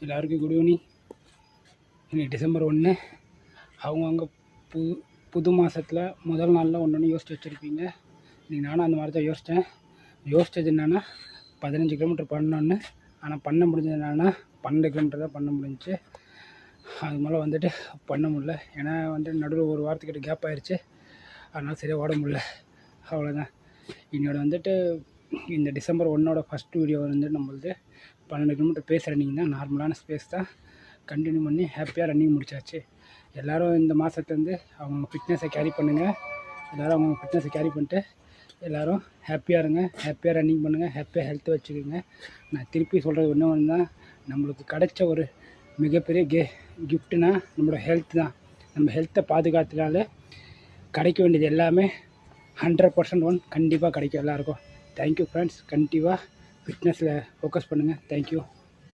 எல்லாருக்கும் good evening. இன்னைக்கு December 1. அவங்கவுங்க புது மாதத்தில் முதல் நாளில் ஒன்று யோசித்து வச்சுருப்பீங்க. இன்றைக்கி நானும் அந்த மாதிரி தான் யோசித்தது என்னென்னா 15 கிலோமீட்டர் பண்ணணுன்னு. ஆனால் பண்ண முடிஞ்சது என்னென்னா 12 கிலோமீட்டர் தான் பண்ண முடிஞ்சிச்சு. அது மேலே வந்துட்டு பண்ண முடியல. ஏன்னா நடுவில் ஒரு வாரத்துக்கிட்ட கேப் ஆகிடுச்சு. அதனால் சரியாக ஓட முடியல. அவ்வளோதான். இன்னோட இந்த டிசம்பர் 1 ஃபஸ்ட் வீடியோ நம்மளது 12 கிலோமீட்டர் பேஸ் ரன்னிங் தான். நார்மலான ஸ்பேஸ் தான். கண்டினியூ பண்ணி ஹாப்பியாக ரன்னிங் முடிச்சாச்சு. எல்லோரும் இந்த மாதத்துலேருந்து அவங்க ஃபிட்னஸை கேரி பண்ணுங்கள். எல்லோரும் அவங்க ஃபிட்னஸை கேரி பண்ணிட்டு எல்லோரும் ஹாப்பியாக இருங்க. ஹாப்பியாக ரன்னிங் பண்ணுங்கள். ஹாப்பியாக ஹெல்த்தை வச்சுக்கோங்க. நான் திருப்பி சொல்கிறது ஒன்று தான், நம்மளுக்கு கிடைச்ச ஒரு மிகப்பெரிய கிஃப்ட்டுனா நம்மளோட ஹெல்த் தான். நம்ம ஹெல்த்தை பாதுகாத்துனாலே கிடைக்க வேண்டியது எல்லாமே 100% கண்டிப்பாக கிடைக்கும் எல்லாருக்கும். Thank you friends. கண்டிப்பாக ஃபிட்னஸில் ஃபோக்கஸ் பண்ணுங்கள். தேங்க்யூ.